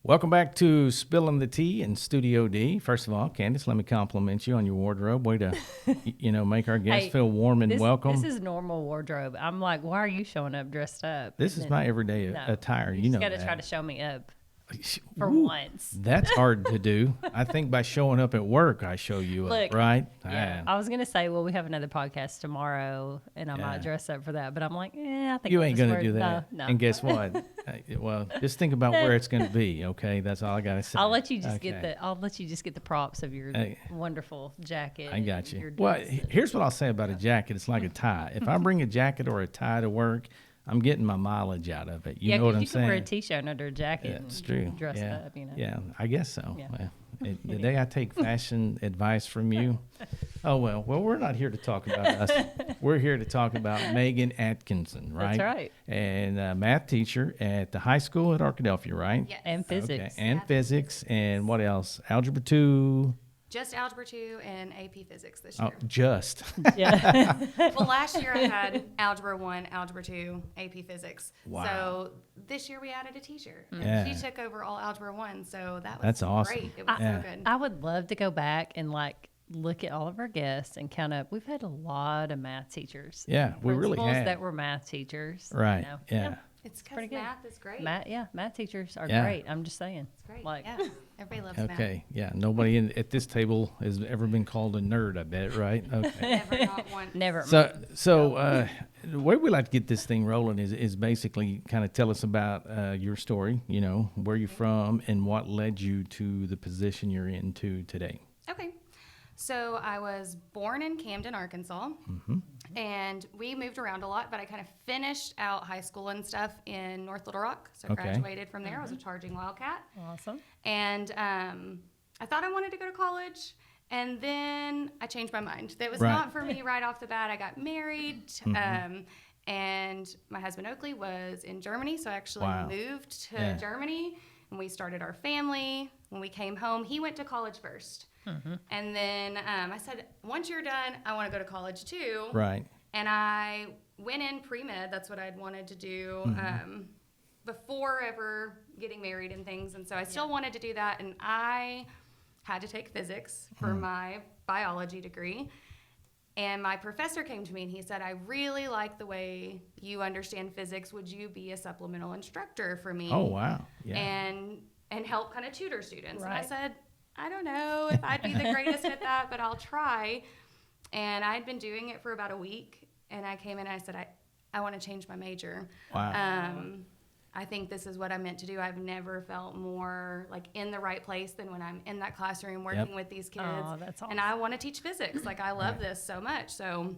Welcome back to Spilling the Tea in Studio D. First of all, Candace, let me compliment you on your wardrobe. Way to, make our guests feel warm and welcome. This is normal wardrobe. I'm like, why are you showing up dressed up? This is my everyday attire. You just got to try to show me up for Ooh, once. That's hard to do. I think by showing up at work, I show you up, right? Yeah. I was going to say, well, we have another podcast tomorrow, and I might dress up for that. But I'm like, I think you ain't going to do that. No. And guess what? Well, just think about where it's going to be. Okay, that's all I got to say. I'll let you just get the props of your wonderful jacket. I got you. Well, here's what I'll say about a jacket. It's like a tie. If I bring a jacket or a tie to work, I'm getting my mileage out of it. You know what I'm saying? You can wear a T-shirt under a jacket. Yeah, it's true. Dress up, Yeah, I guess so. Yeah. Well, the day I take fashion advice from you, well, we're not here to talk about us. We're here to talk about Magen Atkinson, right? That's right. And math teacher at the high school at Arkadelphia, right? Yes. And physics. Okay. And physics. And what else? Algebra 2. Just Algebra 2 and AP Physics this year. Oh, just. Yeah. Well, last year I had Algebra 1, Algebra 2, AP Physics. Wow. So this year we added a teacher. Yeah. She took over all Algebra 1, so That's awesome. great. It was so good. I would love to go back and look at all of our guests and count up. We've had a lot of math teachers. Yeah, we really Principals have. that were math teachers. Right, You know. yeah. It's because pretty good. math is great. Math teachers are Yeah. great. I'm just saying. It's great. Like, Yeah. Everybody loves math. Okay, yeah. Nobody at this table has ever been called a nerd, I bet, right? Okay. Never not once. never. So the way we like to get this thing rolling is basically kind of tell us about your story, where you're from and what led you to the position you're into today. Okay. So I was born in Camden, Arkansas, and we moved around a lot, but I kind of finished out high school and stuff in North Little Rock. So I graduated from there. I was a charging Wildcat. Awesome. And I thought I wanted to go to college, and then I changed my mind. That was Right. not for me right off the bat. I got married, and my husband Oakley was in Germany, so I actually Wow. moved to Germany, and we started our family. When we came home, he went to college first. And then I said, once you're done, I want to go to college too. Right. And I went in pre-med. That's what I'd wanted to do before ever getting married and things. And so I still wanted to do that. And I had to take physics for my biology degree. And my professor came to me and he said, I really like the way you understand physics. Would you be a supplemental instructor for me? Oh, wow. Yeah. And help kind of tutor students. Right. And I said, I don't know if I'd be the greatest at that, but I'll try. And I'd been doing it for about a week, and I came in and I said, I want to change my major. Wow. I think this is what I'm meant to do. I've never felt more like in the right place than when I'm in that classroom working with these kids. Oh, that's awesome. And I want to teach physics. Like, I love this so much. So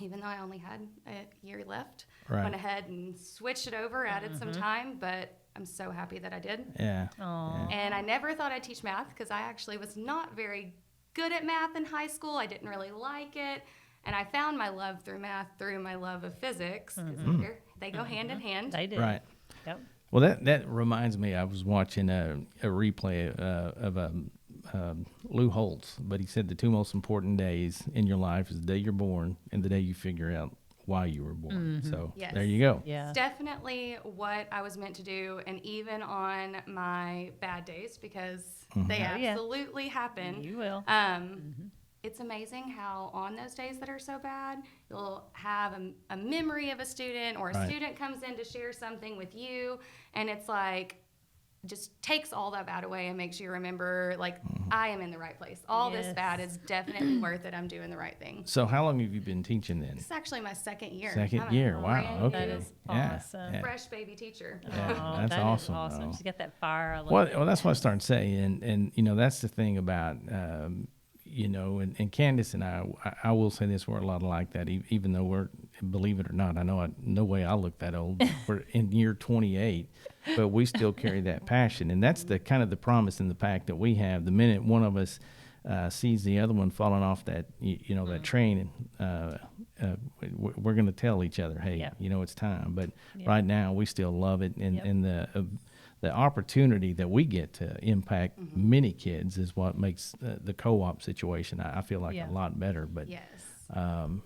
even though I only had a year left, went ahead and switched it over, added some time, but I'm so happy that I did. Yeah. Aww. And I never thought I'd teach math because I actually was not very good at math in high school. I didn't really like it. And I found my love through math through my love of physics because they go hand in hand. They did. Right. Yep. Well, that reminds me. I was watching a replay of Lou Holtz, but he said the two most important days in your life is the day you're born and the day you figure out why you were born. So Yes. there you go. Yeah. It's definitely what I was meant to do, and even on my bad days, because they absolutely happen. You will. It's amazing how on those days that are so bad, you'll have a memory of a student, or a student comes in to share something with you, and it's like, just takes all that bad away and makes you remember, like, I am in the right place. All this bad is definitely worth it. I'm doing the right thing. So how long have you been teaching then? This is actually my second year. Second I'm a year. Wow. brand Okay. That is Yeah. awesome. Yeah. fresh baby teacher. Yeah, Oh, that's that is awesome, awesome. though. She's got that fire. I love Well, that's what I started saying, and that's the thing about and Candace and I will say this, we're a lot like that, even though we're, believe it or not, I know no way I look that old. We're in year 28, but we still carry that passion, and that's the kind of the promise in the pack that we have. The minute one of us sees the other one falling off that that train, we're going to tell each other, hey, it's time. But right now we still love it, and the opportunity that we get to impact many kids is what makes the co-op situation, I feel like, a lot better. But Yes.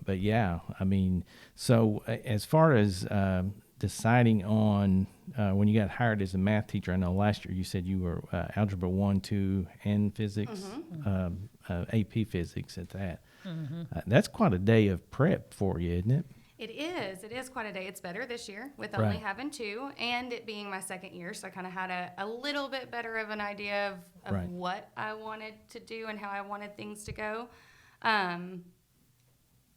but yeah, I mean, so as far as deciding on when you got hired as a math teacher, I know last year you said you were algebra 1, 2, and physics, AP physics at that. That's quite a day of prep for you, isn't it? It is. It is quite a day. It's better this year with Right. only having 2 and it being my second year. So I kind of had a little bit better of an idea of Right. what I wanted to do and how I wanted things to go.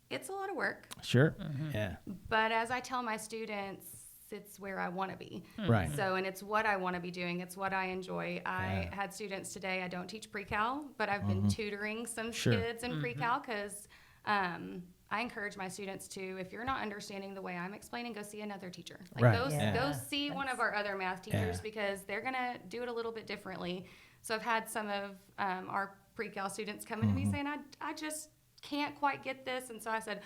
It's a lot of work, Sure. Yeah. but as I tell my students, it's where I want to be. Right. So, and it's what I want to be doing. It's what I enjoy. I had students today. I don't teach pre-cal, but I've been tutoring some Sure. kids in pre-cal because I encourage my students to, if you're not understanding the way I'm explaining, go see another teacher. Like Right. go, Yeah. go see one of our other math teachers Yeah. because they're going to do it a little bit differently. So I've had some of our pre-cal students come into me saying, I just can't quite get this. And so I said,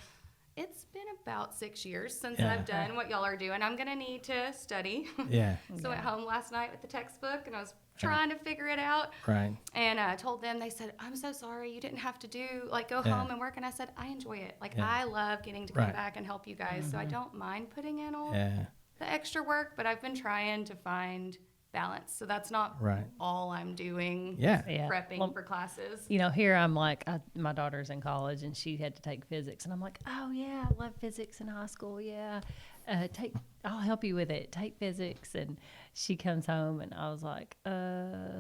it's been about 6 years since Yeah. I've done what y'all are doing. I'm going to need to study. Yeah. So at home last night with the textbook and I was trying to figure it out. Right. And I told them, they said, I'm so sorry. You didn't have to go Yeah. home and work. And I said, I enjoy it. Like, Yeah. I love getting to come Right. back and help you guys. So I don't mind putting in all Yeah. the extra work, but I've been trying to find balance. So that's not Right. all I'm doing. Yeah. Yeah. Prepping Well, for classes. you know, here I'm like, my daughter's in college and she had to take physics, and I'm like, oh yeah, I love physics in high school. Yeah, I'll help you with it. Take physics, and she comes home, and I was like,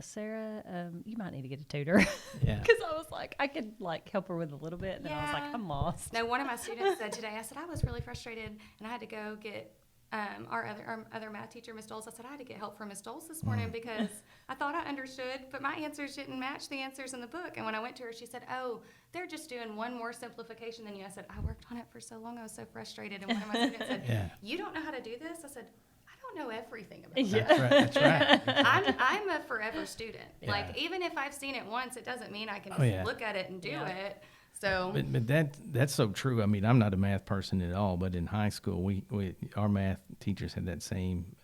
Sarah, you might need to get a tutor, Yeah. because I was like, I could like help her with a little bit, and then I was like, Yeah. I'm lost. No, one of my students said today, I said, I was really frustrated and I had to go get our other math teacher, Miss Doles. I said, I had to get help from Miss Doles this morning because I thought I understood, but my answers didn't match the answers in the book. And when I went to her, she said, oh, they're just doing one more simplification than you. I said, I worked on it for so long. I was so frustrated. And one of my students said, Yeah. you don't know how to do this? I said, I don't know everything about it. That's right. That's right. I'm a forever student. Yeah. Like, even if I've seen it once, it doesn't mean I can Oh, just yeah. look at it and do Yeah. it. So But that's so true. I mean, I'm not a math person at all, but in high school, we our math teachers had that same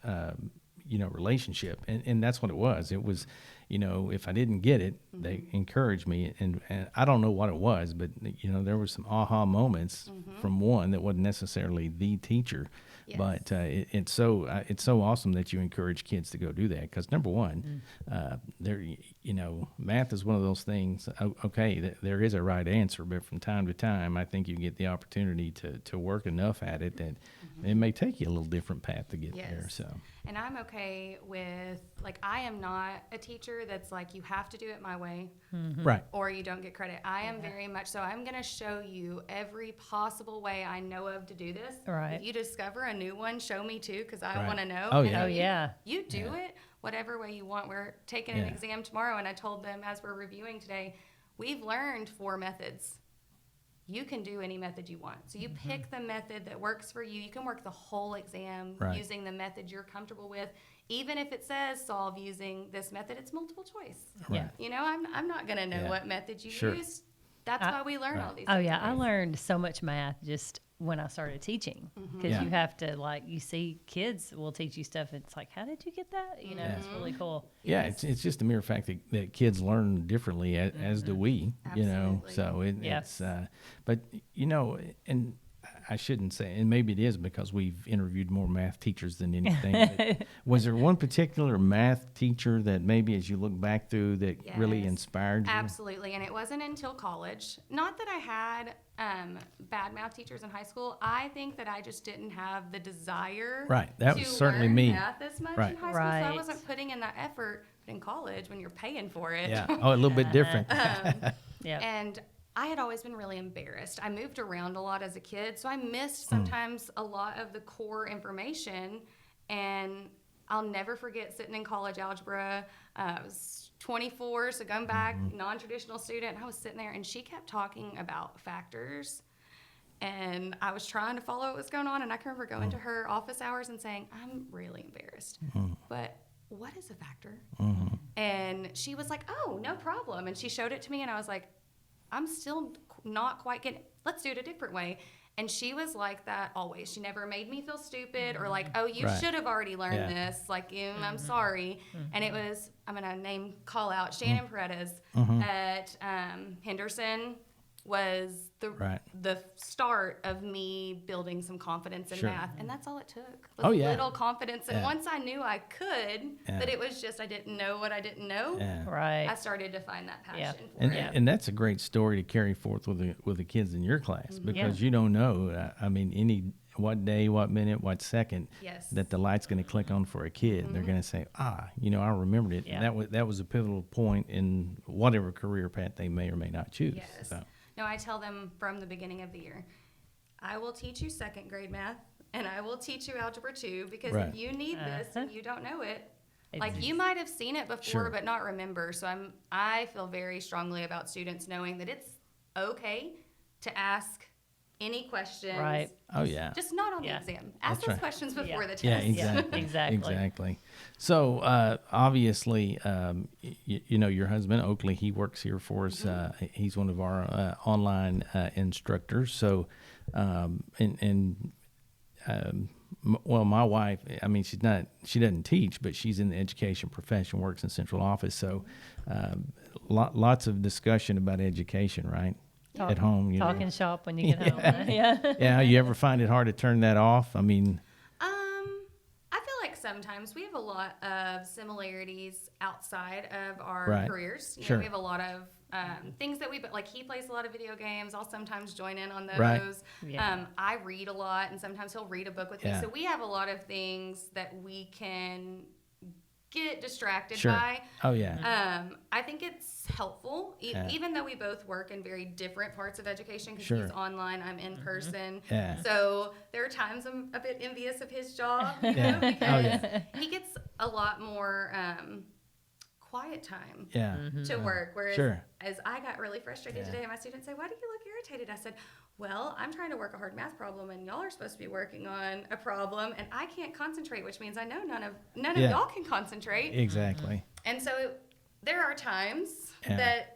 relationship, and that's what it was. It was, if I didn't get it, they encouraged me, and I don't know what it was, but there were some aha moments from one that wasn't necessarily the teacher. Yes. But it's so awesome that you encourage kids to go do that, because number one, math is one of those things. Okay, there is a right answer, but from time to time, I think you get the opportunity to work enough at it that it may take you a little different path to get there. Yes. So And I'm okay with, like, I am not a teacher that's like, you have to do it my way right, or you don't get credit. I am very much so. I'm going to show you every possible way I know of to do this. Right. If you discover a new one, show me too, because I Right. want to know. Oh, And yeah. Oh, if yeah. You do Yeah. it whatever way you want. We're taking an Yeah. exam tomorrow, and I told them as we're reviewing today, we've learned 4 methods. You can do any method you want. So you pick the method that works for you. You can work the whole exam Right. using the method you're comfortable with. Even if it says solve using this method, it's multiple choice. Yeah. I'm not going to know Yeah. what method you Sure. use. That's why we learn Right. all these Oh things. yeah, I learned so much math just when I started teaching, because Yeah. you have to, like, you see kids will teach you stuff, and it's like, how did you get that? It's really cool. yeah, it's just a mere fact that kids learn differently, as do we. Absolutely. So Yes. it's but and I shouldn't say, and maybe it is because we've interviewed more math teachers than anything. But was there one particular math teacher that maybe, as you look back through, that really Yes. inspired you? Absolutely. And it wasn't until college. Not that I had bad math teachers in high school. I think that I just didn't have the desire Right. That to was certainly learn me. math as much Right. in high school. So I Right. wasn't putting in that effort. But in college, when you're paying for it. Yeah. Oh, a little bit different. Yeah. And I had always been really embarrassed. I moved around a lot as a kid, so I missed sometimes a lot of the core information. And I'll never forget sitting in college algebra. I was 24, so going back, non-traditional student. I was sitting there, and she kept talking about factors. And I was trying to follow what was going on. And I can remember going to her office hours and saying, I'm really embarrassed. But what is a factor? And she was like, oh, no problem. And she showed it to me, and I was like, I'm still not quite getting, let's do it a different way. And she was like that always. She never made me feel stupid or like, oh, you Right. should have already learned Yeah. this. Like, I'm sorry. And it was, I'm going to call out Shannon Paredes at Henderson. was Right. the start of me building some confidence in Sure. math, and that's all it took. Was Oh, yeah. little confidence, and Yeah. once I knew I could, Yeah. but it was just I didn't know what I didn't know. Yeah. Right. I started to find that Yeah. passion for And, it. and that's a great story to carry forth with the kids in your class, because you don't know. I mean, what day, what minute, what second Yes. that the light's going to click on for a kid. They're going to say, I remembered it. Yeah. And that was a pivotal point in whatever career path they may or may not choose. Yes. So, No, I tell them from the beginning of the year, I will teach you second grade math and I will teach you algebra 2 because Right. if you need this and you don't know it, like It's- you might have seen it before Sure. but not remember. So I feel very strongly about students knowing that it's okay to ask any questions. Right. oh yeah. Just not on Yeah. the exam. Ask That's those right. questions before Yeah. the test. Yeah, exactly. exactly. Exactly. So, obviously, your husband, Oakley, he works here for us. He's one of our online instructors. So, well, my wife, I mean, she doesn't teach, but she's in the education profession, works in central office. So, lots of discussion about education, right? At home, Talking shop when you get home. Yeah. Yeah, you ever find it hard to turn that off? I mean, I feel like sometimes we have a lot of similarities outside of our Right. careers. You Sure. know, we have a lot of things that like he plays a lot of video games. I'll sometimes join in on those. Right. Yeah. I read a lot, and sometimes he'll read a book with Yeah. me. So we have a lot of things that we can get distracted sure. by. Oh yeah. I think it's helpful, Yeah. even though we both work in very different parts of education, because Sure. he's online, I'm in person. Yeah. So there are times I'm a bit envious of his job, you Yeah. know, Oh, because yeah. he gets a lot more quiet time Yeah. to work. Whereas Sure. as I got really frustrated Yeah. today, and my students say, "Why do you look irritated?" I said, "Well, I'm trying to work a hard math problem, and y'all are supposed to be working on a problem, and I can't concentrate, which means I know none of Yeah. y'all can concentrate." Exactly. And so there are times Yeah. that,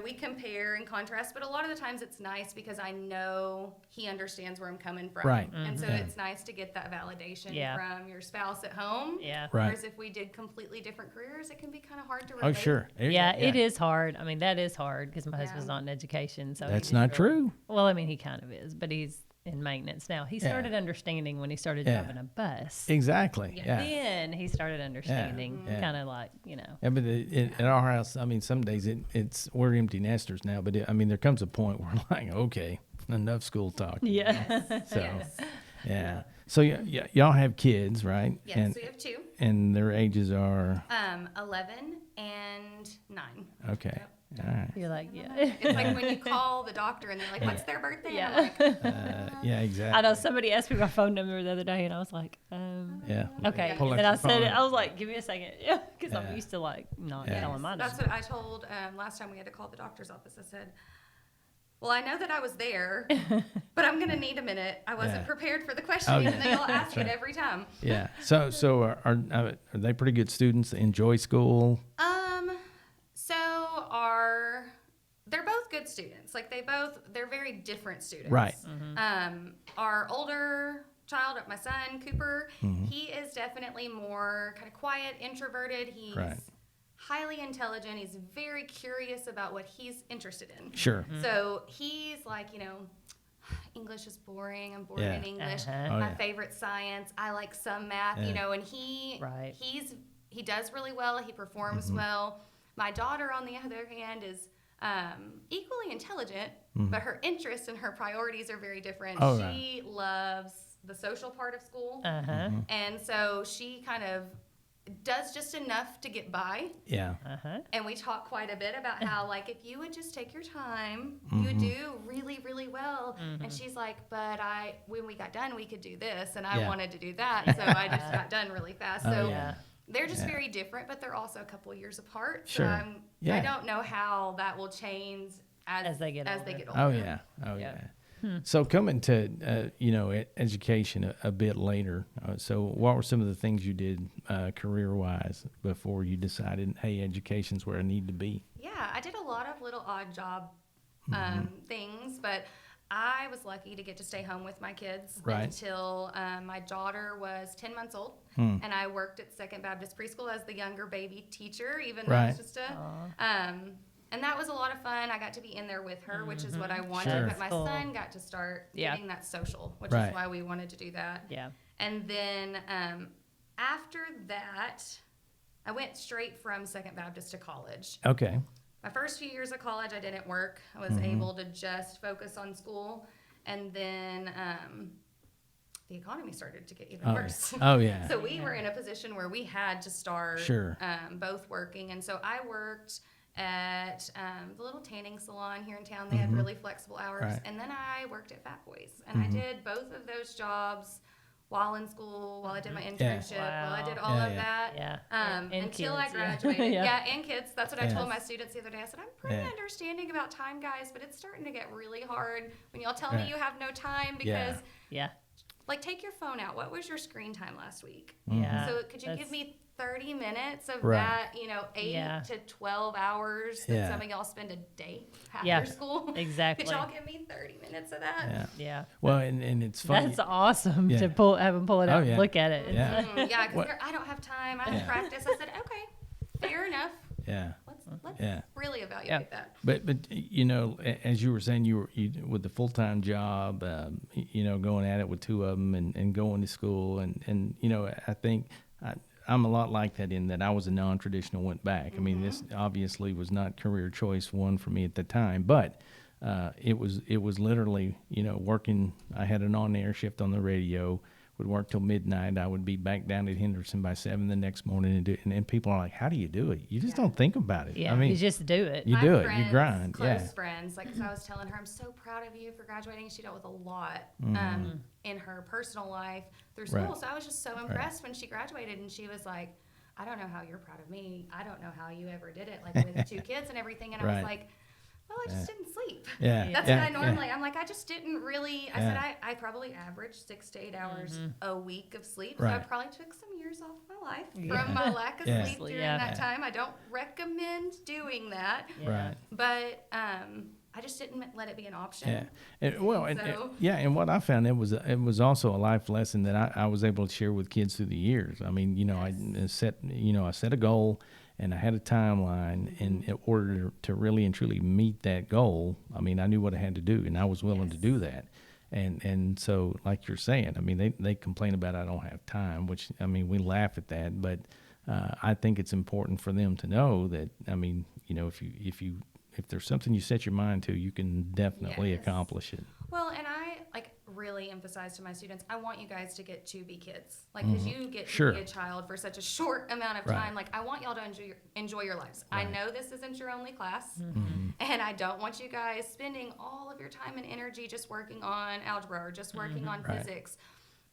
we compare and contrast, but a lot of the times it's nice because I know he understands where I'm coming from. Right. And so Yeah. it's nice to get that validation Yeah. from your spouse at home. Yeah. Right. Whereas if we did completely different careers, it can be kind of hard to relate. Oh sure. Yeah, it is hard. I mean, that is hard because my Yeah. husband's not in education. So That's he's not really- true. Well, I mean, he kind of is, but he's in maintenance now. He Yeah. started understanding when he started Yeah. driving a bus. Exactly. Yeah. Then he started understanding, Yeah. kind of like, Yeah, but at our house, I mean, some days it's we're empty nesters now. But I mean, there comes a point where like, okay, enough school talk. Yeah. So, Yes. yeah. So y'all have kids, right? Yes, And we have two, and their ages are 11 and 9. okay. Yep. All right. You're like, yeah. It's like when you call the doctor and they're like, "What's their birthday?" And I'm like, Yeah, exactly. I know somebody asked me my phone number the other day, and I was like, Yeah. okay. Pull out Then I your said phone. it. I was like, give me a second. Yeah. Because Yeah. I'm used to like not Yeah. telling my That's number. what I told last time we had to call the doctor's office. I said, "Well, I know that I was there, but I'm going to need a minute. I wasn't Yeah. prepared for the questioning, yeah. and then you'll ask That's it right. every time." Yeah. So are they pretty good students? They enjoy school? So they're both good students. Like they're very different students. Right. Our older child, my son, Cooper, Mm-hmm. he is definitely more kind of quiet, introverted. He's Right. highly intelligent. He's very curious about what he's interested in. Sure. So he's like, English is boring. I'm bored Yeah. in English. Uh-huh. Oh, My yeah. favorite science. I like some math, Yeah. and he Right. he does really well. He performs Mm-hmm. well. My daughter, on the other hand, is equally intelligent, Mm-hmm. but her interests and her priorities are very different. Oh, She loves the social part of school, Uh-huh. Mm-hmm. and so she kind of does just enough to get by. Yeah. Uh-huh. And we talk quite a bit about how, like, if you would just take your time, you Mm-hmm. do really, really well. And she's like, but when we got done, we could do this, and I Yeah. wanted to do that, so I just got done really fast. Oh, So Yeah. they're just Yeah. very different, but they're also a couple of years apart. Sure. So Yeah. I don't know how that will change As they get older. older. Oh yeah. Oh Yeah. yeah. So coming to education a bit later. So what were some of the things you did career wise before you decided, hey, education's where I need to be? Yeah, I did a lot of little odd job things, but I was lucky to get to stay home with my kids Right. until my daughter was 10 months old. And I worked at Second Baptist Preschool as the younger baby teacher, even though Right. it's just And that was a lot of fun. I got to be in there with her, which is what I wanted. Sure. But my Cool. son got to start Yeah. getting that social, which Right. is why we wanted to do that. Yeah. And then after that, I went straight from Second Baptist to college. Okay. My first few years of college, I didn't work. I was able to just focus on school. And then the economy started to get even worse. Oh, yeah. So we were in a position where we had to start Sure. both working. And so I worked at the little tanning salon here in town. They had really flexible hours. Right. And then I worked at Fat Boys. And I did both of those jobs while in school, while I did my internship, while I did all Yeah, of yeah. that. Yeah. Until And I kids, yeah. graduated. Yeah. Yeah, and kids. That's what I told Yes. my students the other day. I said, I'm pretty Yeah. understanding about time, guys, but it's starting to get really hard when y'all tell Right. me you have no time Yeah. because, Yeah. like, take your phone out. What was your screen time last week? Yeah. So could you That's- give me 30 minutes of Right. that, 8 Yeah. to 12 hours that Yeah. some of y'all spend a day after Yeah, school? exactly. Could y'all give me 30 minutes of that? Yeah. Yeah. Well, and it's funny. That's awesome Yeah. to have them pull it Oh, out yeah. and look at it. Yeah. Yeah, What- because I don't have time. I have Yeah. practice. I said, okay, fair enough. Yeah. Let's Yeah. really evaluate that. But as you were saying, you with the full time job, going at it with two of them and going to school, and I think I'm a lot like that in that I was a non traditional, went back. I mean, this obviously was not career choice one for me at the time, but it was literally working. I had an on air shift on the radio. Would work till midnight. I would be back down at Henderson by 7 the next morning, and people are like, "How do you do it? You just don't think about it." Yeah. I mean, You just do it. you My do it. friends, You grind. Close Yeah. friends. Like, 'cause I was telling her, I'm so proud of you for graduating. She dealt with a lot in her personal life through school. Right. So I was just so impressed when she graduated, and she was like, I don't know how you're proud of me. I don't know how you ever did it, like with 2 kids and everything. And I Right. was like, well, I just didn't sleep. Yeah. That's yeah, what I yeah. normally, I'm like, I just didn't really, I Yeah. said, I probably averaged 6 to 8 hours a week of sleep. So Right. I probably took some years off my life Yeah. from my lack of Yeah. sleep during Yeah. that Yeah. time. I don't recommend doing that. Yeah. Right. But I just didn't let it be an option. Yeah. And So- and what I found, it was also a life lesson that I was able to share with kids through the years. I mean, I set a goal and I had a timeline, and in order to really and truly meet that goal, I mean, I knew what I had to do, and I was willing to do that. And so, like you're saying, I mean, they complain about I don't have time, which, I mean, we laugh at that, but I think it's important for them to know that, I mean, if there's something you set your mind to, you can definitely Yes. accomplish it. Well, and I really emphasize to my students, I want you guys to get to be kids. Like, because you get to Sure. be a child for such a short amount of Right. time. Like, I want y'all to enjoy your lives. I know this isn't your only class, Mm-hmm. and I don't want you guys spending all of your time and energy just working on algebra or just working on Right. physics.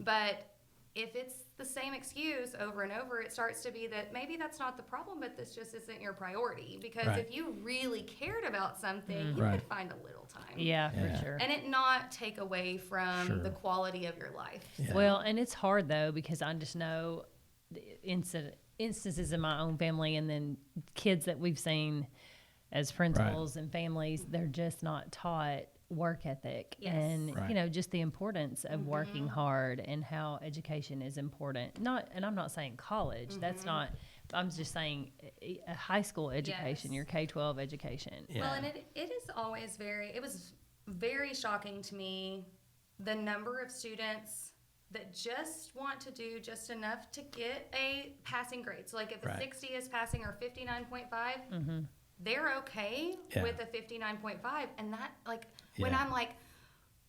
But if it's the same excuse over and over, it starts to be that maybe that's not the problem, but this just isn't your priority. Because Right. if you really cared about something, you Right. could find a little time. Yeah, Yeah. for sure. And it not take away from Sure. the quality of your life. Yeah. Well, and it's hard though because I just know the instances in my own family, and then kids that we've seen as principals and families, they're just not taught work ethic Yes. and Right. just the importance of working hard and how education is important. And I'm not saying college. That's not. I'm just saying a high school education, Yes. your K-12 education. Yeah. Well, and it is always it was very shocking to me the number of students that just want to do just enough to get a passing grade. So, like, if a Right. 60 is passing or 59.5, they're okay Yeah. with a 59.5. And that, like, when Yeah. I'm like,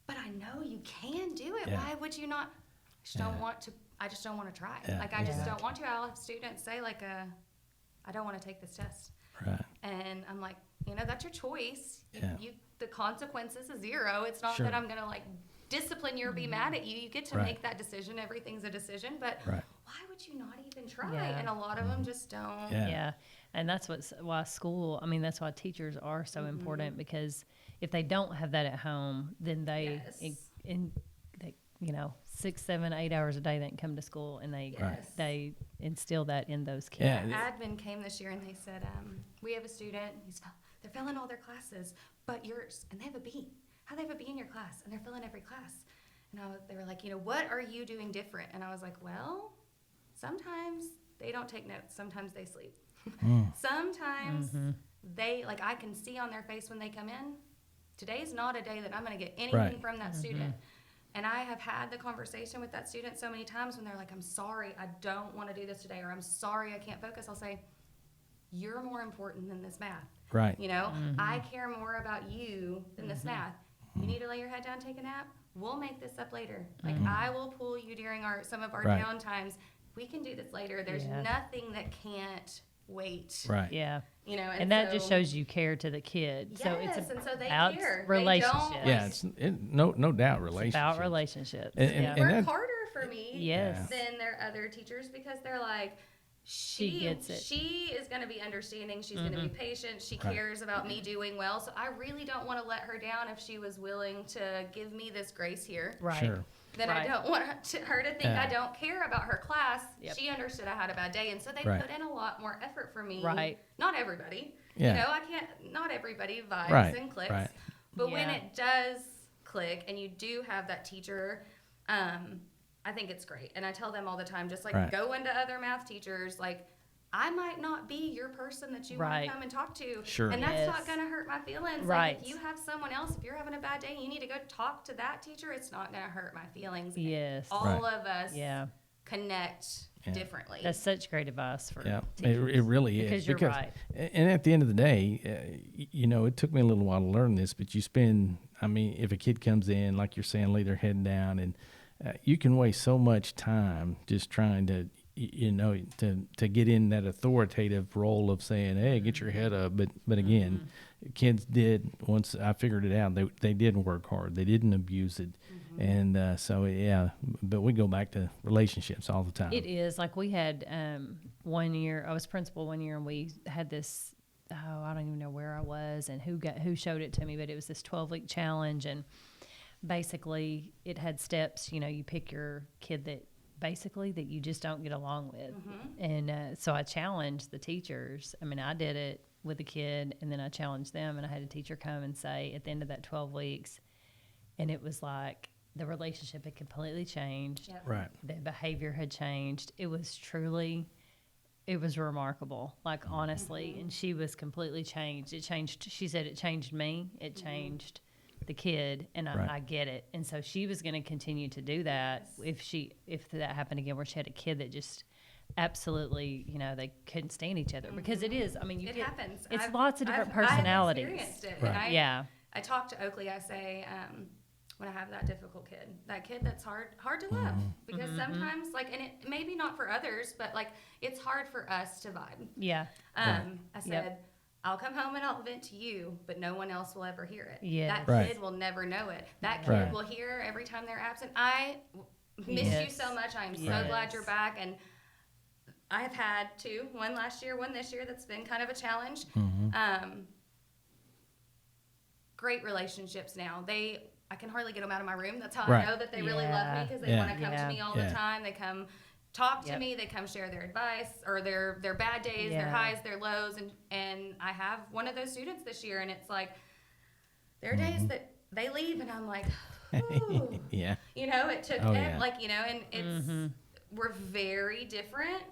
but I know you can do it. Yeah. Why would you not? I just don't Yeah. want to. I just don't want to try. Yeah, Like, I just exactly. don't want to. I'll have students say, like, I don't want to take this test. Right. And I'm like, that's your choice. Yeah. The consequences is 0. It's not Sure. that I'm going to, like, discipline you or be mad at you. You get to Right. make that decision. Everything's a decision. But Right. why would you not even try? Yeah. And a lot of them just don't. Yeah. Yeah. And that's why school, that's why teachers are so important, because if they don't have that at home, then they, Yes. they 6, 7, 8 hours a day they can come to school and they, Yes. they instill that in those kids. Yeah. Admin came this year and they said, we have a student, they're failing all their classes, but yours, and they have a B. How they have a B in your class? And they're failing every class. And they were like, what are you doing different? And I was like, well, sometimes they don't take notes. Sometimes they sleep. Sometimes I can see on their face when they come in, today's not a day that I'm going to get anything from that student. And I have had the conversation with that student so many times when they're like, I'm sorry, I don't want to do this today, or I'm sorry, I can't focus. I'll say, you're more important than this math. Right. You know, I care more about you than this math. You need to lay your head down, take a nap. We'll make this up later. Like, I will pull you during some of our Right. down times. We can do this later. There's nothing that can't wait. Right. Yeah. You know, And that just shows you care to the kid. So it's Yes, and so they about care. They relationships. don't, Yeah, no doubt It's relationships. about relationships. And- yeah. and work that- harder for me Yes. than their other teachers because they're like, She gets it. She is going to be understanding. She's going to be patient. She Right. cares about me doing well. So I really don't want to let her down if she was willing to give me this grace here. Right. Sure. Then I Right. don't want her to think Yeah. I don't care about her class. Yep. She understood I had a bad day. And so they Right. put in a lot more effort for me. Right. Not everybody. Yeah. You know, I can't, not everybody vibes Right. and clicks. Right. But when Yeah. it does click and you do have that teacher, I think it's great. And I tell them all the time, just like Right. go into other math teachers, like I might not be your person that you want Right. to come and talk to. Sure. And that's Yes. not going to hurt my feelings. Right. Like if you have someone else, if you're having a bad day, you need to go talk to that teacher. It's not going to hurt my feelings. Yes. All Right. of us Yeah. connect Yeah. differently. That's such great advice for Yeah, teachers. it really is. Because you're right. And at the end of the day, you know, it took me a little while to learn this, but I mean, if a kid comes in, like you're saying, lay their head down, and you can waste so much time just trying to, you know, to get in that authoritative role of saying, hey, get your head up. But again, kids did, once I figured it out, they didn't work hard. They didn't abuse it. And so, yeah, but we go back to relationships all the time. It is. Like we had 1 year, I was principal 1 year, and we had this, I don't even know where I was and who showed it to me, but it was this 12-week challenge. And basically it had steps, you know, you pick your kid that you just don't get along with. And so I challenged the teachers. I mean, I did it with the kid, and then I challenged them, and I had a teacher come and say at the end of that 12 weeks, and it was like the relationship had completely changed. Yep. Right. The behavior had changed. It was remarkable, like honestly. And she was completely changed. It changed. She said it changed me. It changed the kid, and Right. I get it. And so she was going to continue to do that if that happened again, where she had a kid that just absolutely, you know, they couldn't stand each other. Because it is. I mean, it happens. It's I've- lots of different I've personalities. experienced it. Right. And Yeah. I talk to Oakley. I say, when I have that difficult kid, that kid that's hard to love, because sometimes, like, and it maybe not for others, but like it's hard for us to vibe. Yeah. I said, I'll come home and I'll vent to you, but no one else will ever hear it. Yes. That Right. kid will never know it. That kid Right. will hear every time they're absent. I miss you Yes. so much. I'm so Yes. glad you're back. And I have had two, one last year, one this year. That's been kind of a challenge. Great relationships now. I can hardly get them out of my room. That's how Right. I know that they really love me, Yeah. because they Yeah. want to come Yeah. to me all Yeah. the time. They come talk to Yep. me. They come share their advice or their bad days, their Yeah. highs, their lows. And I have one of those students this year, and it's like, there are days that they leave and I'm like, ooh. Yeah. You know, it took Oh, yeah. like, you know, and it's, we're very different.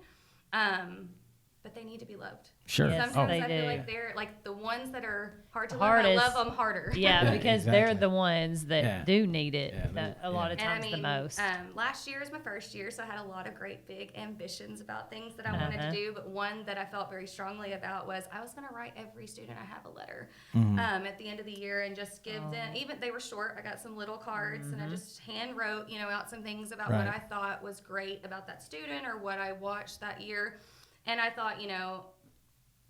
But they need to be loved. Sure. Yes, Sometimes they I feel do. like they're like the ones that are hard to Hardest. love. I love them harder. Yeah, Yeah, because they're exactly. the ones that Yeah. do need it Yeah, a lot of And I times mean, the most. last year was my first year, so I had a lot of great big ambitions about things that I wanted Uh-huh. to do. But one that I felt very strongly about was I was going to write every student I have a letter at the end of the year and just give them. Even they were short. I got some little cards and I just hand wrote, you know, out some things about what Right. I thought was great about that student or what I watched that year. And I thought, you know,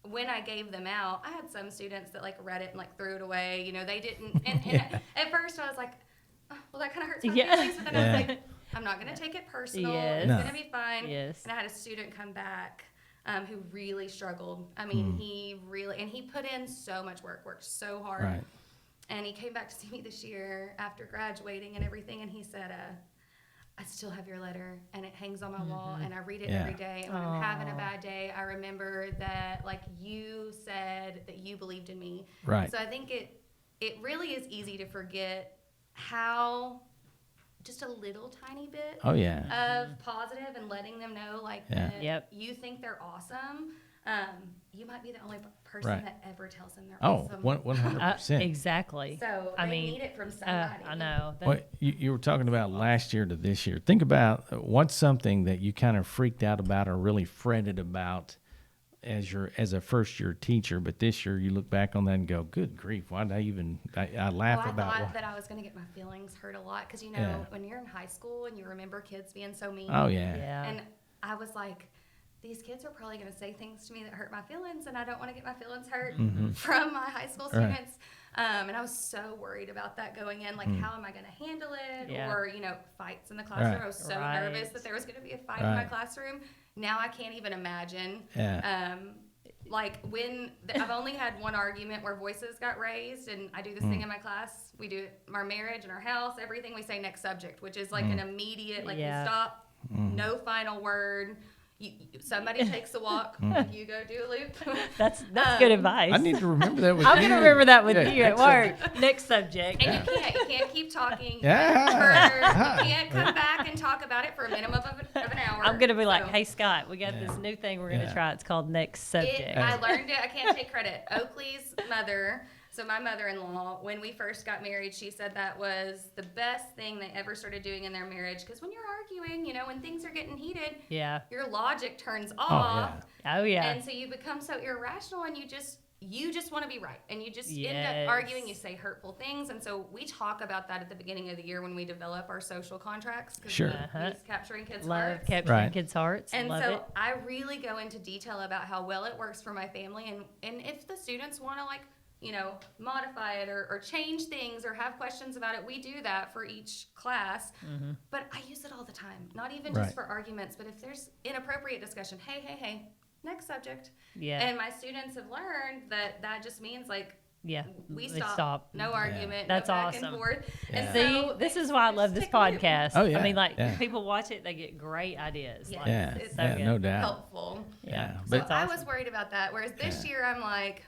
when I gave them out, I had some students that like read it and like threw it away. You know, they didn't. And at first I was like, oh, well, that kind of hurts my Yeah. feelings. But then I was like, I'm not going to take it personal. Yes. It's No. going to be fine. Yes. And I had a student come back who really struggled. I mean, he put in so much work, worked so hard. Right. And he came back to see me this year after graduating and everything. And he said, I still have your letter and it hangs on my wall and I read it Yeah. every day. And when I'm having a bad day, I remember that like you said that you believed in me. Right. So I think it really is easy to forget how just a little tiny bit Oh, yeah. of positive and letting them know like Yeah. that Yep. you think they're awesome you might be the only person Right. that ever tells them they're Oh, awesome. 100%. Exactly. So I they mean, need it from somebody. I know. Well, you were talking about last year to this year. Think about what's something that you kind of freaked out about or really fretted about as a first year teacher, but this year you look back on that and go, "Good grief! Why did I laugh Well, I about thought why." that I was going to get my feelings hurt a lot because, Yeah. when you're in high school and you remember kids being so mean. Oh yeah, Yeah. And I was like, these kids are probably going to say things to me that hurt my feelings, and I don't want to get my feelings hurt from my high school Right. students. And I was so worried about that going in. Like, how am I going to handle it? Yeah. Or, fights in the classroom. Right. I was so Right. nervous that there was going to be a fight in my Right. classroom. Now I can't even imagine. Yeah. I've only had one argument where voices got raised, and I do this thing in my class. We do our marriage and our health, everything we say next subject, which is like an immediate, we stop, no final word. Somebody takes a walk, you go do a loop. That's good advice. I need to remember that with I'm you. going to remember that with Yeah, you at work. Next subject. And you can't keep talking. Yeah. You can't come back and talk about it for a minimum of an hour. I'm going to be like, So- hey, Scott, we got this new thing we're going to try. It's called Next Subject. I learned it. I can't take credit. Oakley's mother, so my mother-in-law, when we first got married, she said that was the best thing they ever started doing in their marriage. Because when you're arguing, when things are getting heated, Yeah. your logic turns Oh off. yeah. Oh, yeah. And so you become so irrational, and you just want to be right, and you just end Yes. up arguing. You say hurtful things, and so we talk about that at the beginning of the year when we develop our social contracts. 'Cause Sure. He's capturing kids' Love hearts. capturing Right. kids' hearts. And Love so it. I really go into detail about how well it works for my family, and if the students want to modify it or change things or have questions about it, we do that for each class. But I use it all the time, not even Right. just for arguments, but if there's inappropriate discussion, hey, next subject. Yeah. And my students have learned that just means Yeah. we They stop. No argument. That's no back awesome. and forth. Yeah. And See, so this is why I love this take a loop. podcast. Oh, yeah. I mean, Yeah. people watch it, they get great ideas. Yes, Like, Yeah. it's so Yeah. good. No doubt. helpful. Yeah. So But I was worried about that. Whereas this year, I'm like,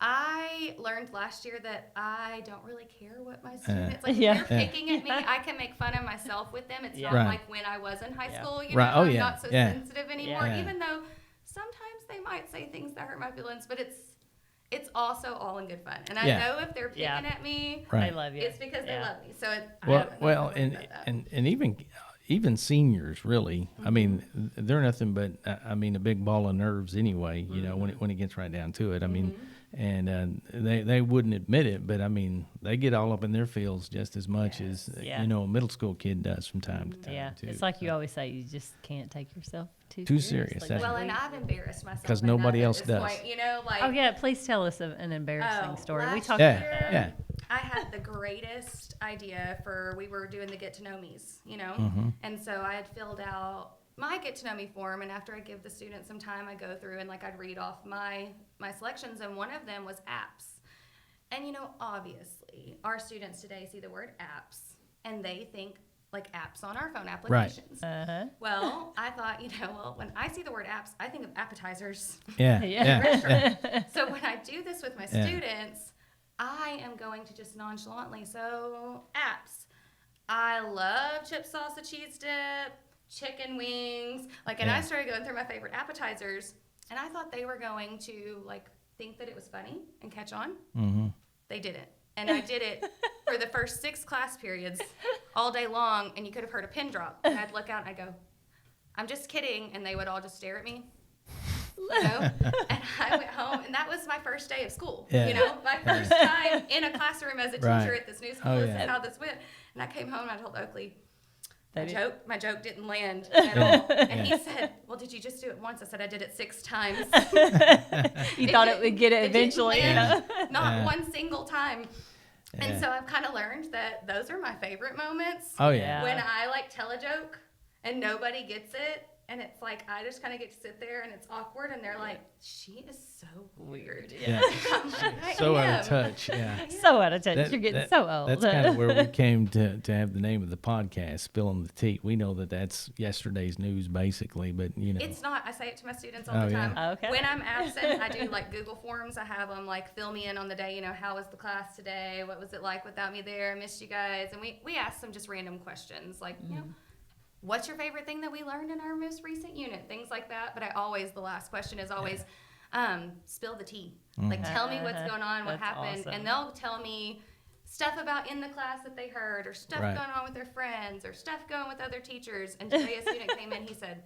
I learned last year that I don't really care what my students like. Yeah. If they're picking at me, I can make fun of myself with them. It's not Right. like when I was in high Yeah. school. Right. Oh, I'm yeah. not so Yeah. sensitive anymore. Yeah. Even though sometimes they might say things that hurt my feelings, but it's also all in good fun. And I Yeah. know if they're picking Yeah. at me, They Right. love you. it's because they Yeah. love me. So Well, and and even seniors really. I mean, they're nothing but a big ball of nerves anyway. When it gets right down to it. I mean, and they wouldn't admit it, but I mean, they get all up in their feels just as much as Yeah. a middle school kid does from time to time. Yeah. too. It's like you always say, you just can't take yourself too Too seriously. serious, that's well, right. and I've embarrassed myself 'Cause enough nobody at else this does. point, Oh, yeah. Please tell us an embarrassing story. We last talked Yeah, about that. yeah. I had the greatest idea we were doing the get to know me's, Mm-hmm. and so I had filled out my get to know me form, and after I give the students some time, I go through and I'd read off my selections, and one of them was apps. And obviously our students today see the word apps and they think apps on our phone applications. Uh-huh. Well, I thought, when I see the word apps, I think of appetizers. Yeah. Yeah. Yeah. So when I do this with my Yeah. students, I am going to just nonchalantly. So apps. I love chip salsa cheese dip, chicken wings. And I started going through my favorite appetizers, and I thought they were going to think that it was funny and catch on. Mm-hmm. They didn't. And I did it for the first 6 class periods all day long, and you could have heard a pin drop. And I'd look out and I'd go, I'm just kidding. And they would all just stare at me. And I went home, and that was my first day of school. Yeah. My first time in a classroom as a teacher Right. at this new school. Oh, This yeah. is how this went. And I came home and I told Oakley, They did- my joke didn't land at all. And he said, well, did you just do it once? I said, I did it 6 times. You thought it would get it didn't eventually. land, Not Yeah. one single time. Yeah. And so I've kind of learned that those are my favorite moments. Oh yeah. When I tell a joke and nobody gets it, and it's I just kind of get to sit there and it's awkward, and they're like, she is so weird. Yeah. I'm like, I So out am. of touch. Yeah. So out of touch. That- You're getting that- so old. That's kind of where we came to have the name of the podcast, Spilling the Tea. We know that's yesterday's news, basically, but It's not. I say it to my students all Oh, the yeah. time. Oh, okay. When I'm absent, I do Google Forms. I have them fill me in on the day. How was the class today? What was it like without me there? I missed you guys. And we ask them just random questions what's your favorite thing that we learned in our most recent unit? Things like that. But the last question is always, spill the tea. Like, tell me what's going on, what That's happened. awesome. And they'll tell me stuff about in the class that they heard, or stuff Right. going on with their friends, or stuff going with other teachers. And today a student came in, he said,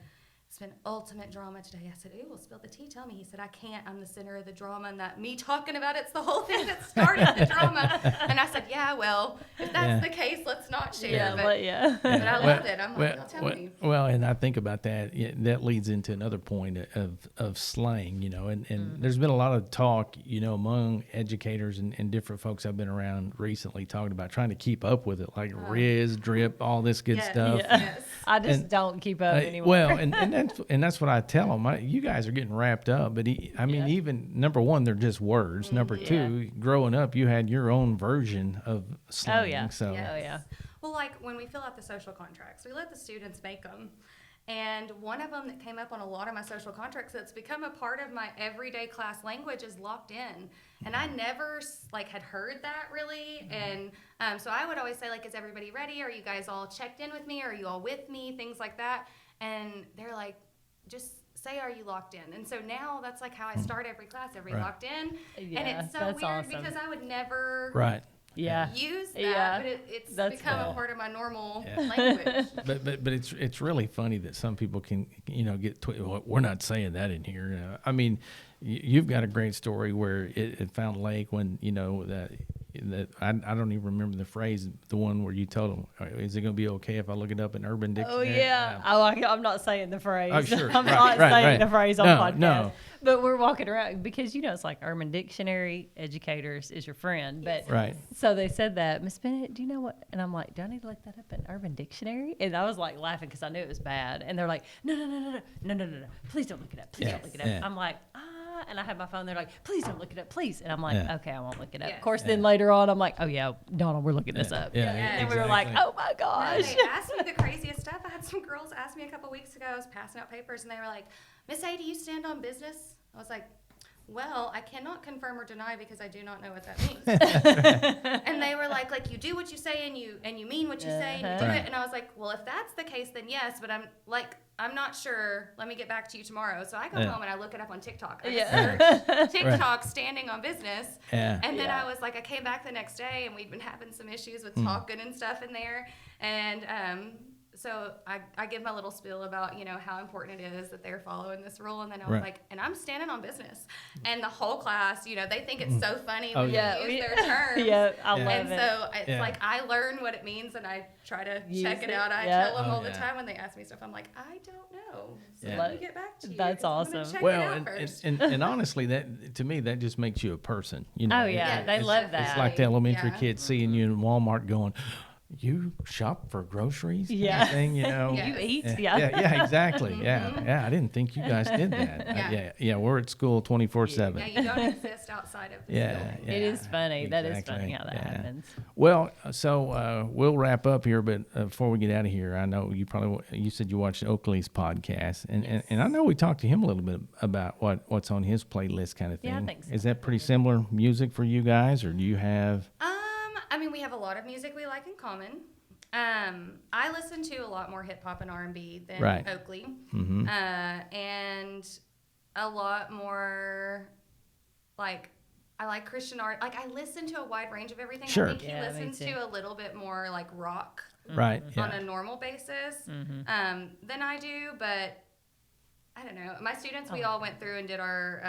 it's been ultimate drama today. I said, ooh, well, spill the tea. Tell me. He said, I can't. I'm the center of the drama, and that me talking about it's the whole thing that started the drama. And I said, yeah, well, if that's the case, let's not share. But I loved it. I'm like, tell me. Well, and I think about that. That leads into another point of slang, and there's been a lot of talk, among educators and different folks I've been around recently talking about trying to keep up with it, like Riz, Drip, all this good stuff. Yes. I just don't keep up anymore. Well, and that's what I tell them. You guys are getting wrapped up, but even number one, they're just words. Number two, growing up, you had your own version of slang. Oh, yeah. So Yes. Oh, yeah. Well, like when we fill out the social contracts, we let the students make them. And one of them that came up on a lot of my social contracts that's become a part of my everyday class language is locked in. And I never had heard that really. And so I would always say, like, is everybody ready? Are you guys all checked in with me? Are you all with me? Things like that. And they're like, just say, are you locked in? And so now that's like how I start every class, Right. locked in. Yeah, And it's so that's weird awesome. because I would never right. Yeah. use that, Yeah, but it's that's become cool. a part of my normal Yeah. language. But it's really funny that some people can get well, we're not saying that in here. I mean, you've got a great story where it found Lake when that I don't even remember the phrase, the one where you told them, is it going to be okay if I look it up in Urban Oh, Dictionary? yeah. I'm not saying the phrase. Oh, sure. I'm Right, not right, saying right. the phrase on No, podcast. no. But we're walking around because, it's like Urban Dictionary, educators is your friend. But Right. So they said that, Miss Bennett, do you know what? And I'm like, do I need to look that up in Urban Dictionary? And I was like laughing because I knew it was bad. And they're like, no. Please don't look it up. Please Yeah, don't look it up. yeah. I'm like, and I have my phone. They're like, please don't look it up, please. And I'm like, Yeah. okay, I won't look it up. Yeah. Of course, then later on, I'm like, oh, yeah, Donald, we're looking this Yeah, up. yeah, And we were like, exactly. oh, my No, gosh. they asked me the craziest stuff. I had some girls ask me a couple weeks ago. I was passing out papers, and they were like, Miss A, do you stand on business? I was like, well, I cannot confirm or deny because I do not know what that means. And they were like you do what you say and you mean what you say and you do Right. it. And I was like, well, if that's the case, then yes. But I'm not sure. Let me get back to you tomorrow. So I go Yeah. home and I look it up on TikTok. I Yeah. search TikTok standing on business. Yeah. And then Yeah. I was like, I came back the next day and we'd been having some issues with talking and stuff in there. And so I give my little spiel about, how important it is that they're following this rule. And then I was Right. like, and I'm standing on business. And the whole class, they think it's so funny Oh, when yeah. we use their terms. Yeah, I Yeah. love And it. so it's Yeah. like I learn what it means and I try to Use check it it. out. I Yeah. tell them Oh, all the yeah. time when they ask me stuff. I'm like, I don't know. So Yeah. let me get back to you. That's 'cause I'm gonna awesome. check it Well, out and, first. and honestly, that to me that just makes you a person. Oh, yeah, they love It's that. like the elementary Yeah. kids seeing you in Walmart going, "You shop for groceries?" kind of Yeah. thing, Yeah. You eat? Yeah, exactly. Yeah. I didn't think you guys did that. Yeah. We're at school 24/7. Yeah, you don't exist outside of the Yeah, building. yeah. It is funny. That is Exactly. funny how that Yeah. happens. Well, so we'll wrap up here, but before we get out of here, I know you said you watched Oakley's podcast, and I know we talked to him a little bit about what's on his playlist kind of thing. Yeah, I think so. Is that pretty similar music for you guys, or do you have? I mean, we have a lot of music we like in common. I listen to a lot more hip hop and R&B than Right. Oakley, Mm-hmm. and a lot more I like Christian art. Like I listen to a wide range of everything. Sure. I think he Yeah, me listens too. to a little bit more like rock Right. on Yeah. a normal basis Mm-hmm. than I do, but. I don't know. My students, we all went through and did our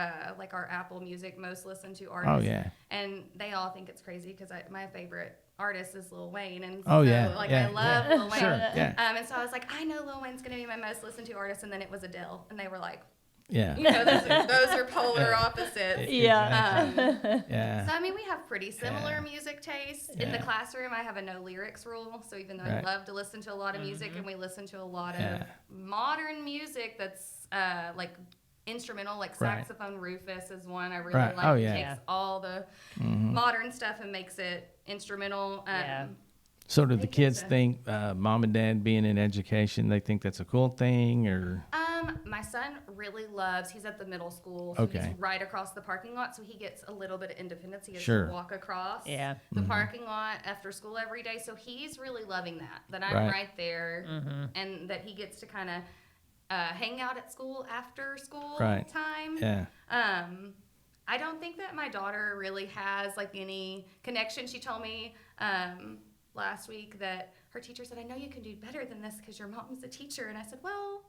our Apple Music most listened to artists. Oh yeah. And they all think it's crazy because my favorite artist is Lil Wayne, and Oh, so yeah, I yeah, love yeah. Lil Wayne. Sure. Yeah. And so I was like, I know Lil Wayne's gonna be my most listened to artist, and then it was Adele, and they were like, Yeah. those are polar opposites. Yeah. Yeah. So I mean, we have pretty similar Yeah. music tastes. In the Yeah. classroom, I have a no lyrics rule. So even though Right. I love to listen to a lot of music, and we listen to a lot Yeah. of modern music that's like instrumental, like Right. Saxophone Rufus is one I really Right. like. Oh, He yeah. takes all the Mhm. modern stuff and makes it instrumental. Yeah. So do the think kids it's a- think mom and dad being in education, they think that's a cool thing, or? My son really loves, he's at the middle school, so Okay. he's right across the parking lot, so he gets a little bit of independence. He gets Sure. to walk across Yeah. the parking lot after school every day, so he's really loving that I'm Right. right there, and that he gets to kind of hang out at school after school Right. time. Yeah. I don't think that my daughter really has like any connection. She told me last week that her teacher said, I know you can do better than this because your mom's a teacher. And I said, well,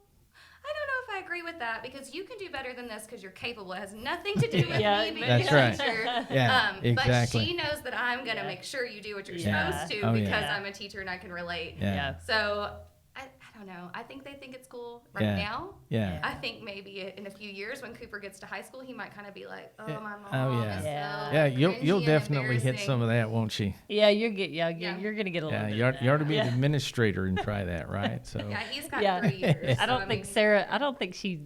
I don't know if I agree with that because you can do better than this because you're capable. It has nothing to do with Yeah, me being that's a right. teacher. Yeah, exactly. But she knows that I'm going to Yeah. make sure you do what you're Yeah. supposed to Oh, yeah. because I'm a teacher and I can relate. Yeah. So I don't know. I think they think it's cool right Yeah. now. Yeah. I think maybe in a few years when Cooper gets to high school, he might kind of be like, oh, Yeah. my mom Oh, yeah. is Yeah. so Yeah, cringy you'll and definitely hit embarrassing." some of that, won't she? Yeah, Yeah. you're gonna get a little Yeah, bit. you of ought, you ought to be that. an administrator and try that, right? So Yeah, he's got Yeah. 3 years. I so, don't think mean, Sarah. I don't think she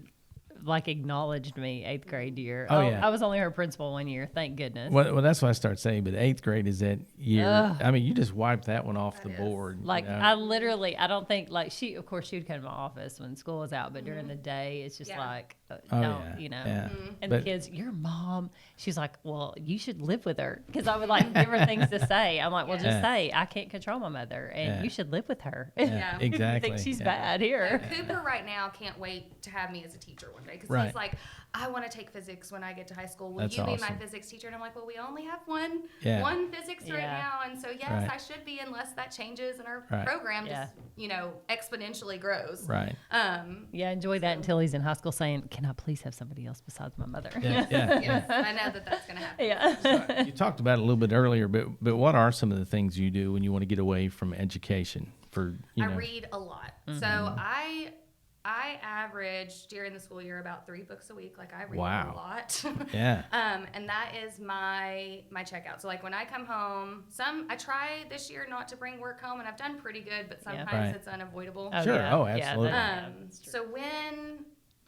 like acknowledged me 8th grade year. Oh, yeah. I was only her principal 1 year. Thank goodness. well, that's what I start saying. But 8th grade is that year. Ugh. I mean, you just wipe that one off That the is. board. you Like know? I don't think like she. Of course, she would come to my office when school was out, but during the day, it's just Yeah. like, Oh, don't, yeah. you know. Yeah. And But- the kids, your mom. She's like, well, you should live with her because I would like give her things to say. I'm like, well, just Yeah. say I can't control my mother, and Yeah. you should live with her. Yeah, Yeah. You exactly. think she's yeah. bad here? Cooper right now can't wait to have me as a teacher one day because Right. he's like, I want to take physics when I get to high school. Will That's you be my awesome. physics teacher? And I'm like, well, we only have one Yeah. physics right Yeah. now, and so yes, Right. I should be unless that changes and our Right. program Yeah. just exponentially grows. Right. Yeah, enjoy that until he's in high school saying, can I please have somebody else besides my mother? Yeah. Yeah. Yes, I know that that's gonna happen. Yeah. You talked about it a little bit earlier, but what are some of the things you do when you want to get away from education? For you I know, read a lot. Mm-hmm. So I average during the school year about 3 books a week. Like I read Wow. a lot. yeah, And that is my checkout. So like when I come home, I try this year not to bring work home, and I've done pretty good, but sometimes Right. it's unavoidable. Sure. Oh, Yeah, absolutely. that's true. So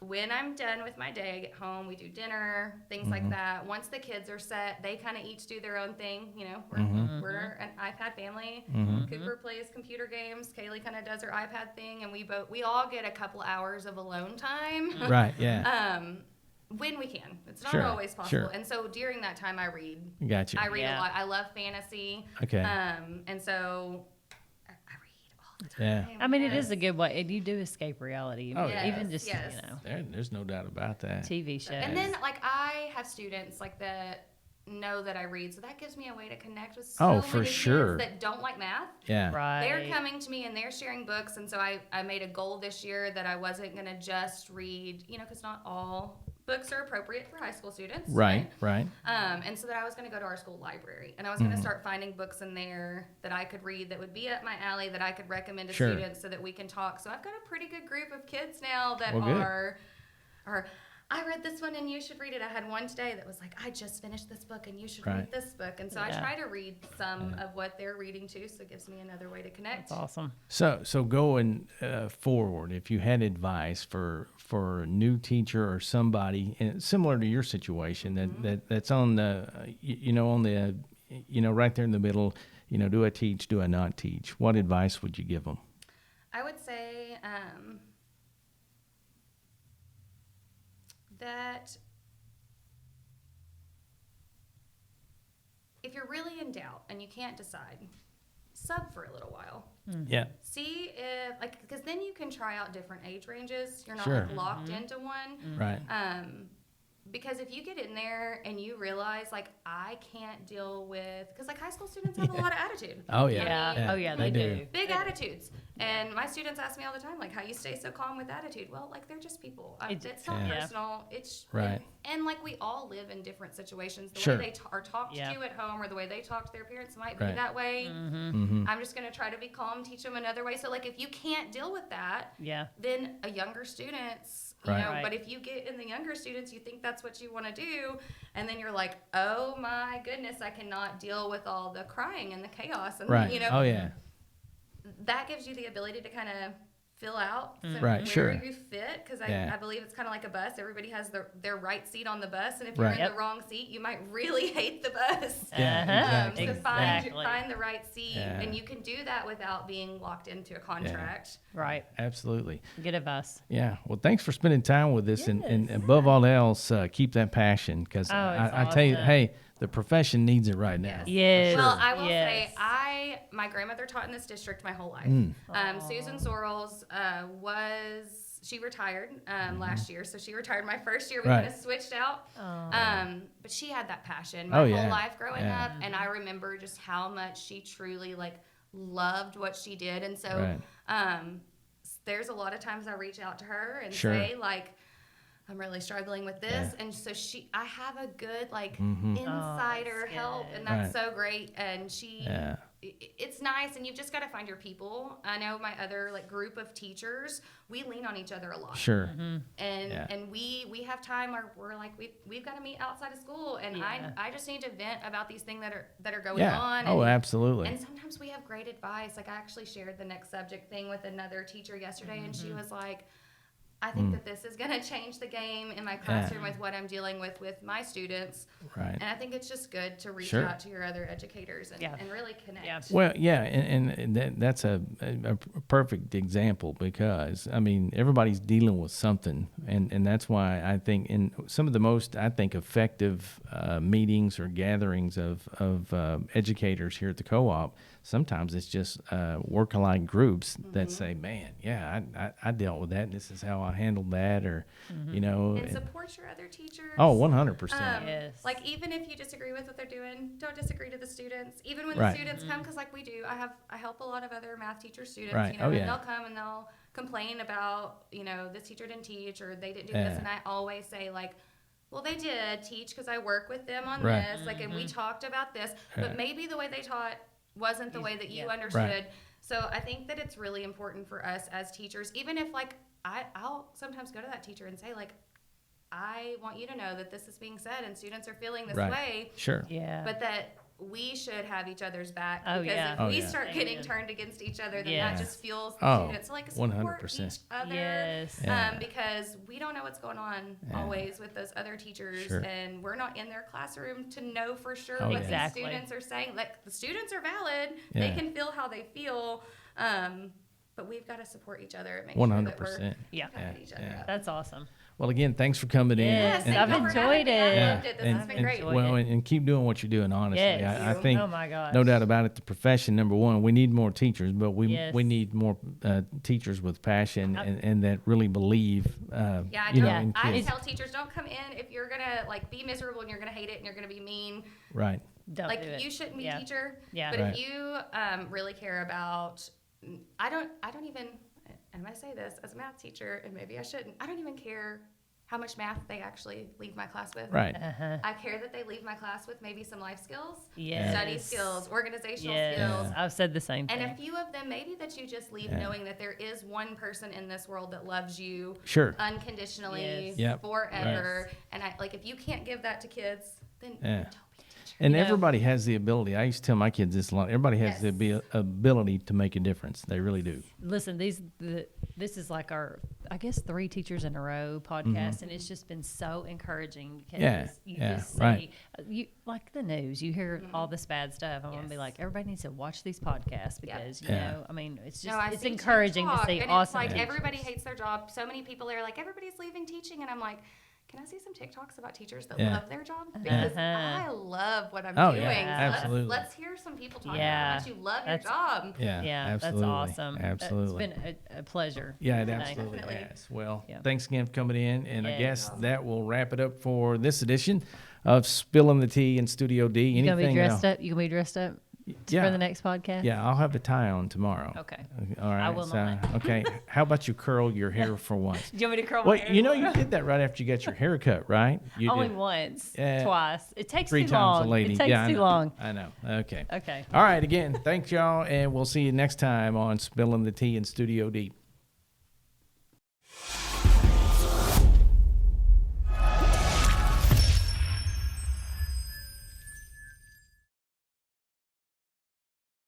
when I'm done with my day, I get home, we do dinner, things Mm-hmm. like that. Once the kids are set, they kind of each do their own thing. Mm-hmm. We're an iPad family. Cooper plays computer games. Kaylee kind of does her iPad thing, and we all get a couple hours of alone time. right. Yeah. When we can. It's not Sure, always possible. sure. And so during that time, I read. Gotcha. I read Yeah. a lot. I love fantasy. Okay. And so I read all the Yeah. time. I mean, it Yes. is a good way, and you do escape reality. Oh, Even yes, just yes. There's no doubt about that. TV shows. And then like I have students like that know that I read, so that gives me a way to connect with so Oh, many for kids sure. that don't like math. Yeah. right. They're coming to me and they're sharing books, and so I made a goal this year that I wasn't going to just read, because not all books are appropriate for high school students. Right. Right. And so that I was going to go to our school library, and I was going Mm-hmm. to start finding books in there that I could read that would be up my alley that I could recommend to Sure. students so that we can talk. So I've got a pretty good group of kids now that Well, good. are I read this one and you should read it. I had one today that was like, I just finished this book and you should Right. read this book. And so I Yeah. try to read some of what they're reading too, so it gives me another way to connect. That's awesome. So going forward, if you had advice for a new teacher or somebody similar to your situation that's on the right there in the middle, do I teach, do I not teach? What advice would you give them? I would say that if you're really in doubt and you can't decide, sub for a little while. Yeah. See if, because then you can try out different age ranges. You're not Sure. locked into one. Right. Because if you get in there and you realize, I can't deal with, because high school students have a lot of attitude. Oh yeah. Yeah. Oh, yeah, they do. Big They do. attitudes. And my students ask me all the time, how you stay so calm with attitude? Well, they're just people. It's not Yeah. personal. It's Right. And we all live in different situations. The Sure. way they are talked Yeah. to at home or the way they talk to their parents might Right. be that way. Mm-hmm. I'm just going to try to be calm, teach them another way. So, if you can't deal with that, Yeah. then a younger students, Right. know, Right. but if you get in the younger students, you think that's what you want to do, and then you're like, oh my goodness, I cannot deal with all the crying and the chaos, and Right. Oh yeah. that gives you the ability to kind of fill out so Right, where sure. you fit, because Yeah. I believe it's kind of like a bus. Everybody has their right seat on the bus, and if you're Right. in Yep. the wrong seat, you might really hate the bus. Yeah, So exactly. find the right seat, Yeah. and you can do that without being locked into a contract. Right. Absolutely. Good advice. Yeah. Well, thanks for spending time with us, and Yes. above all else, keep that passion, because Oh, it's I tell you, awesome. hey, the profession needs it right now. Yes. Well, I will Yes. say, my grandmother taught in this district my whole life. Mm. Susan Sorrells she retired last year, so she retired my first year. We Right. kind of switched out. Oh. But she had that passion Oh, my yeah. whole life growing Yeah. up, and I remember just how much she truly loved what she did. And so Right. there's a lot of times I reach out to her and Sure. say I'm really struggling with this. Yeah. And so I have a good Mhm. insider that's help, good. and that's Right. so great. And Yeah. it's nice, and you've just got to find your people. I know my other group of teachers, we lean on each other a lot. Sure. And Yeah. and we have time where we're we've got to meet outside of school, and Yeah. I just need to vent about these things that are going Yeah. on. Oh, and, absolutely. and sometimes we have great advice. I actually shared the next subject thing with another teacher yesterday, and she was like, I think that this is going to change the game in my classroom with what I'm dealing with my students. Right. And I think it's just good to reach Sure. out to your other educators and really connect. Yeah. Well, yeah, and that's a perfect example, because I mean everybody's dealing with something, and that's why I think in some of the most effective meetings or gatherings of educators here at the co-op, sometimes it's just work-alike groups that say, "Man, yeah, I dealt with that, and this is how I handled that," or And support your other teachers. Oh, 100%. Yes. Even if you disagree with what they're doing, don't disagree to the students. Even when Right. the students come, because we do, I help a lot of other math teacher students. Right. Oh, and yeah. they'll come and they'll complain about this teacher didn't teach or they didn't do this, Yeah. and I always say well, they did teach because I work with them on Right. this, and we talked about this, Right. but maybe the way they taught wasn't the way that you Yeah. understood. So I think that it's really important for us as teachers, even if I'll sometimes go to that teacher and say I want you to know that this is being said and students are feeling this Right. way, Sure. Yeah. but that we should have each other's back, Oh, because yeah. if Oh, we yeah. start getting Amen. turned against each other, then Yes. that just fuels the Oh, students. Support 100%. each other. Yes. Yeah. Because we don't know what's going on Yeah. always with those other teachers, Sure. and we're not in their classroom to know for sure Oh, what yeah. Exactly. these students are saying. The students are valid; Yeah. they can feel how they feel, but we've got to support each other and make 100%. Yeah. sure that we're backing each other Yeah. up. That's awesome. Well, again, thanks for coming in. Yes, and- I've thank you for having enjoyed me. I it. loved it. This has been great. Well, and keep doing what you're doing, honestly. Yes. I think, Oh my gosh. no doubt about it, the profession, number one, we need more teachers, but we Yes. need more teachers with passion and that really believe, Yeah, in I kids. tell teachers, don't come in if you're gonna be miserable and you're gonna hate it and you're gonna be mean. Right. Don't do it. You shouldn't be Yeah. a teacher. Yeah. But Right. if you really care about, I don't even, and I'm gonna say this as a math teacher, and maybe I shouldn't. I don't even care how much math they actually leave my class with. Right. Uh-huh. I care that they leave my class with maybe some life skills, Yes. study skills, organizational Yes. skills. I've said the same And thing. a few of them, maybe that you just leave Yeah. knowing that there is one person in this world that loves you Sure. unconditionally Yes. Yep. forever. And if you can't give that to kids, then Yeah. don't be a teacher. And You know- everybody has the ability. I used to tell my kids this a lot. Everybody has the Yes. ability to make a difference. They really do. Listen, this is like our, I guess, 3 teachers in a row podcast, and it's just been so encouraging because Yeah, you yeah, just see, right. you like the news, you hear all this bad stuff. I want to be Yes. like, everybody needs to watch these podcasts Yeah. because Yeah. you know, I mean, it's just I it's see encouraging to TikTok, see and awesome. It's teachers. everybody hates their job. So many people are like, everybody's leaving teaching, and I'm like, can I see some TikToks about teachers that Yeah. love their job? Because Uh-huh. I love what I'm Oh, doing. yeah, So absolutely. Let's hear some people talk Yeah. about how much you love That's- your job. Yeah. Yeah, absolutely. that's awesome. Absolutely. It's been a pleasure. Yeah, it today. absolutely Definitely. has. Well, Yeah. thanks again for coming in, and I Yeah. guess that will wrap it up for this edition of Spilling the Tea in Studio D. You gonna be Anything dressed else? up? You gonna be dressed up Yeah. for the next podcast? Yeah, I'll have the tie on tomorrow. Okay. All right. I will not. Okay. How about you curl your hair for once? Do you want me to curl Well, my hair? you know you did that right after you got your hair cut, right? You Only did. once, Yeah. twice. It takes 3 too times long. a lady. It takes yeah, I too know. long. I know. Okay. Okay. All right. Again, thanks y'all, and we'll see you next time on Spilling the Tea in Studio D.